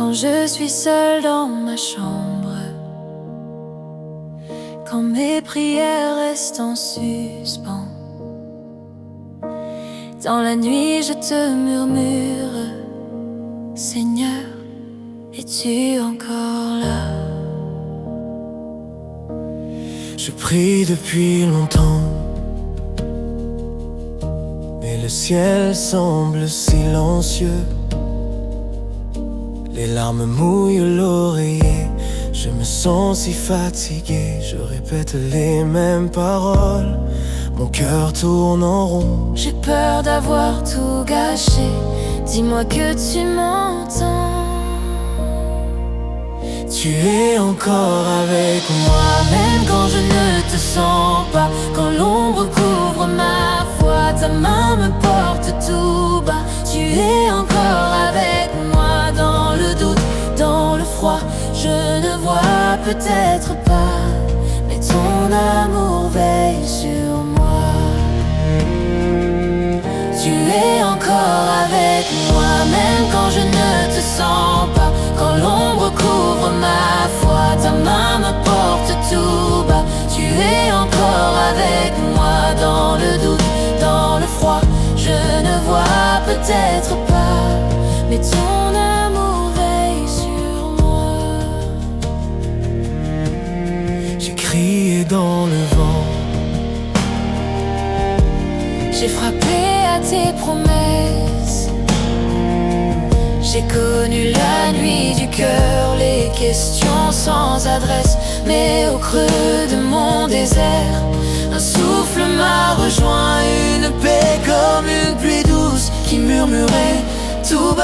Quand je suis seule dans ma chambre, quand mes prières restent en suspens, dans la nuit je te murmure: Seigneur, es-tu encore là? Je prie depuis longtemps, mais le ciel semble silencieux. Les larmes mouillent l'oreiller, je me sens si fatigué. Je répète les mêmes paroles, mon cœur tourne en rond. J'ai peur d'avoir tout gâché, dis-moi que tu m'entends. Tu es encore avec moi, Même quand je ne te sens pas, quand l'ombre couvre ma foi, ta main me porte tout bas. Tu es encore avec moi dans le doute, dans le froid. Je ne vois peut-être pas, mais ton amour veille sur moi. Tu es encore avec moi, même quand je ne te sens pas, quand l'ombre couvre ma foi, ta main me porte tout bas. Tu es encore avec moi dans le doute, dans le froid. Je ne vois peut-être pas, mais ton amour veille sur moi. j'ai crié dans le vent, J'ai frappé à tes promesses. J'ai connu la nuit du cœur, les questions sans adresse. Mais au creux de mon désert, un souffle m'a rejoint, une paix comme une pluie douce qui murmurait tout bas.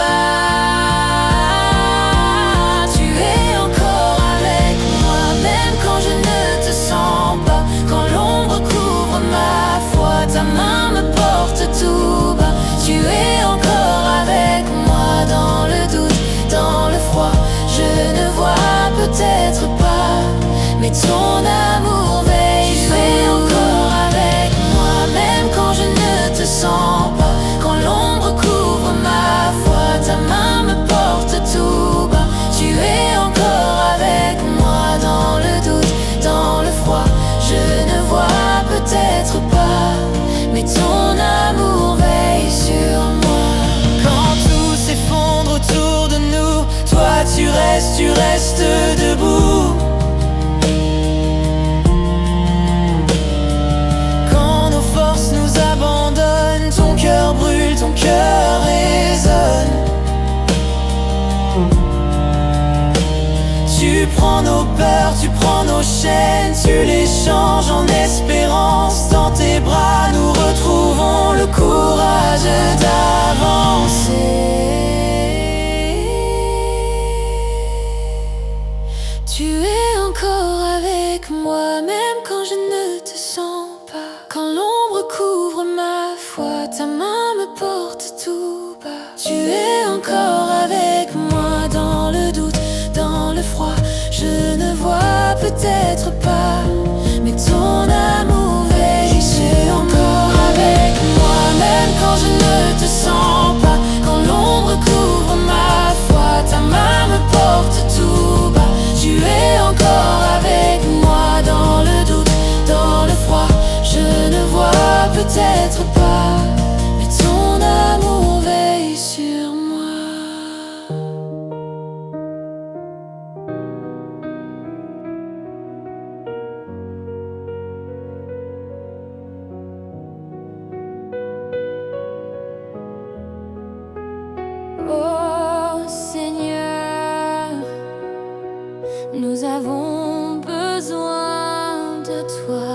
Tu es encore avec moi, même quand je ne te sens pas, quand l'ombre couvre ma foi, ta main me porte tout bas. Tu es encore avec moi dans le doute, dans le froid. Je ne vois peut-être pas, mais ton amour veille. Tu es encore avec moi, même quand je ne te sens pas, quand l'ombre couvre ma foi, ta main me porte tout bas. Tu es encore avec moi dans le doute, dans le froid. Je ne vois peut-être pas, mais ton amour veille sur moi. quand tout s'effondre autour de nous, toi tu restes debout. Quand nos forces nous abandonnent, ton cœur brûle, ton cœur résonne. Tu prends nos peurs, tu prends nos chaînes, tu les changes en espérance. Dans tes bras nous retrouvons le courage d'avancer. Tu es encore avec moi, même quand je ne te sens pas, quand l'ombre couvre ma foi, ta main me porte tout bas. Tu es encore avec moi dans le doute, dans le froid. Je ne vois peut-être pas, mais ton amour veille. Tu es encore avec moi, même quand je ne te sens pas, quand l'ombre couvre ma foi, ta main me porte tout bas. Tu es encore avec moi dans le doute, dans le froid. Je ne vois peut-être pas, mais ton amour veille sur moi. Oh Seigneur, nous avons besoin de toi.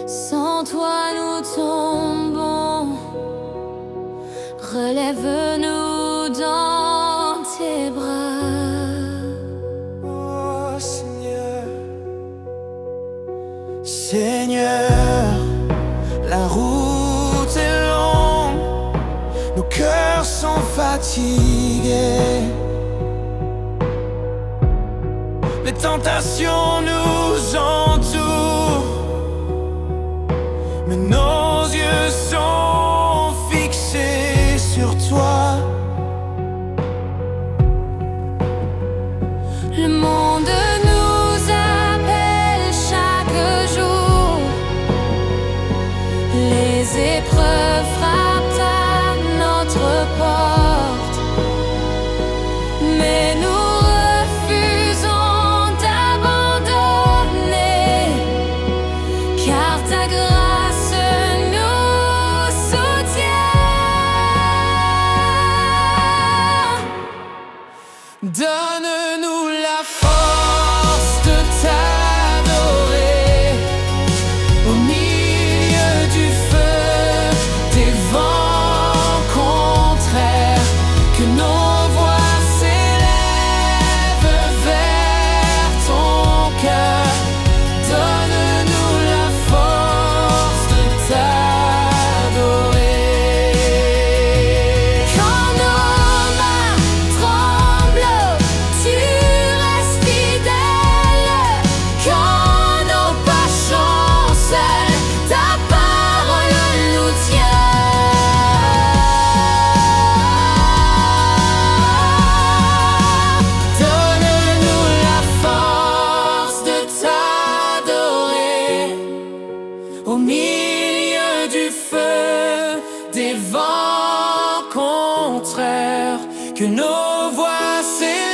Sans toi nous tombons, relève-nous dans tes bras. Oh Seigneur, Seigneur, la route est longue, nos cœurs sont fatigués. Les tentations nous entourent, mais nos yeux sont fixés sur toi. Le monde nous appelle chaque jour. Les épreuves frappent à notre porte, mais nous refusons d'abandonner, car ta grâce nous soutient. Donne-nous la force de t'adorer au milieu du feu, des vents contraires, que nos voix s'élèvent vers ton cœur. Donne-nous la force de t'adorer. Quand nos mains tremblent, tu restes fidèle. Quand nos pas chancellent, ta parole nous tient. Donne-nous la force de t'adorer au milieu du feu, des vents contraires, que nos voix s'élèvent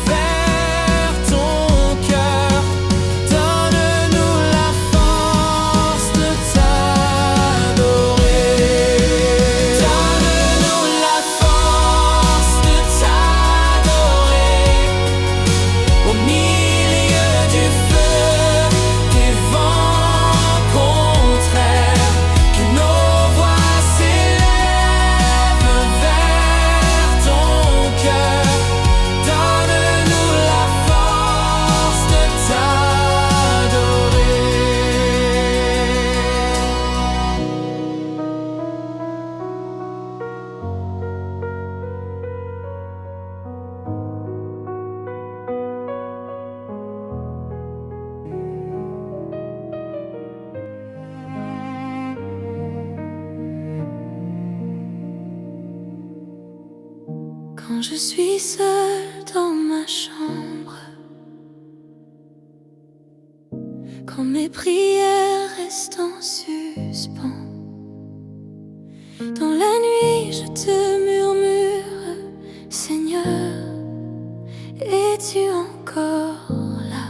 vers ton cœur. Donne-nous la force de t'adorer. Donne-nous la force de t'adorer au milieu du feu, des vents contraires, que nos voix s'élèvent vers ton cœur. Donne-nous la force de t'adorer. Quand je suis seule dans ma chambre, quand mes prières restent en suspens, dans la nuit je te murmure, Seigneur, es-tu encore là?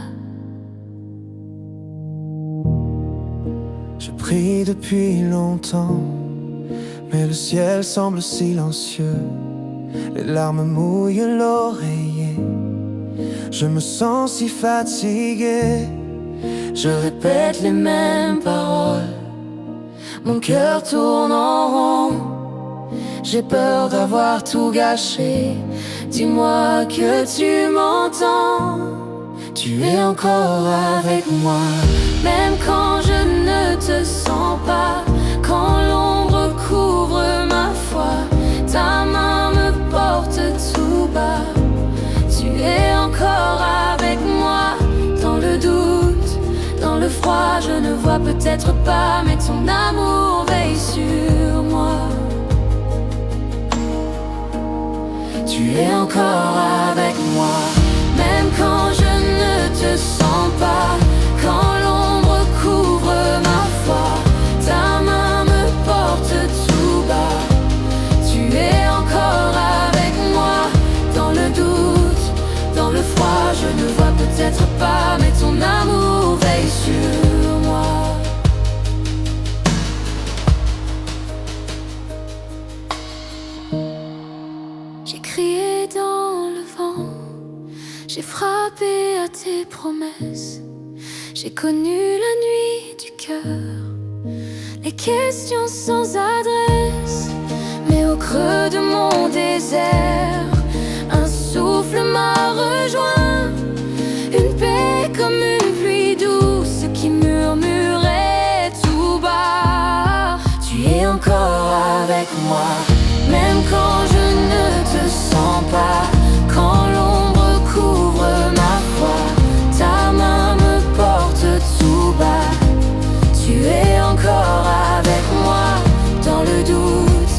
Je prie depuis longtemps, mais le ciel semble silencieux. Les larmes mouillent l'oreiller. Je me sens si fatigué. Je répète les mêmes paroles. Mon cœur tourne en rond. J'ai peur d'avoir tout gâché. Dis-moi que tu m'entends. Tu es encore avec moi. Même quand je ne te sens pas, quand l'ombre couvre ma foi, ta main me porte tout bas. Tu es encore avec moi. Dans le doute, dans le froid, je ne vois peut-être pas, mais ton amour veille sur moi. Tu es encore avec moi. Même quand je ne te sens pas, quand l'ombre couvre ma foi, ta main me porte tout bas. Tu es encore avec moi. Dans le doute, dans le froid, je ne vois peut-être pas, mais ton amour veille sur moi. J'ai crié dans le vent, j'ai frappé à tes promesses. J'ai connu la nuit du cœur, les questions sans adresse. Mais au creux de mon désert, un souffle m'a rejoint, une paix comme une pluie douce qui murmurait tout bas. Tu es encore avec moi. Même quand je ne te sens pas, quand l'ombre couvre ma foi, ta main me porte tout bas. Tu es encore avec moi. Dans le doute,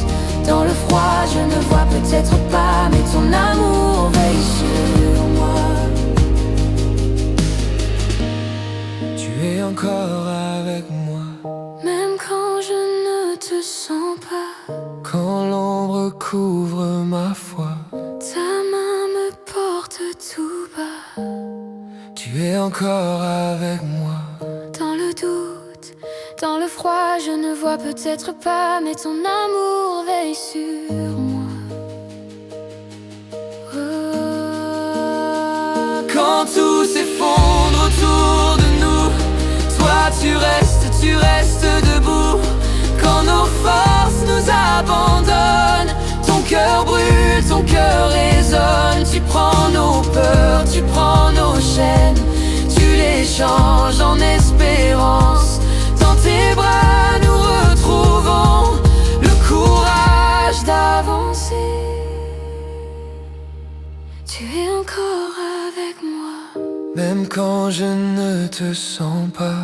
peut-être pas, mais ton amour veille sur moi. Tu es encore avec moi, Même quand je ne te sens pas, quand l'ombre couvre ma foi. ta main me porte tout bas. Tu es encore avec moi, Dans le doute, dans le froid, je ne vois peut-être pas, mais ton amour veille sur moi. Oh. quand tout s'effondre autour de nous. Toi tu restes debout. Quand nos forces nous abandonnent, ton cœur brûle, ton cœur résonne. Tu prends nos peurs, tu prends nos chaînes, tu les changes en espérance. Dans tes bras nous retrouvons le courage D'avancer, tu es encore avec moi. même quand je ne te sens pas.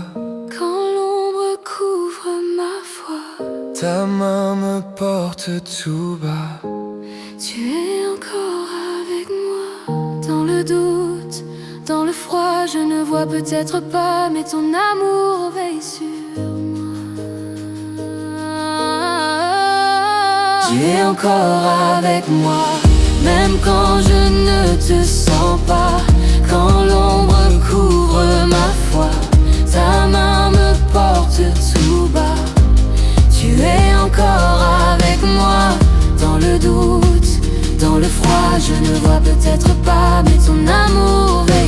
Quand l'ombre couvre ma foi, Ta main me porte tout bas. tu es encore avec moi. Dans le doute, dans le froid, je ne vois peut-être pas, mais ton amour veille sur moi. Tu es encore avec moi, même quand je ne te sens pas. Quand l'ombre couvre ma foi, ta main me porte tout bas. Tu es encore avec moi. Dans le doute, dans le froid, je ne vois peut-être pas, mais ton amour veille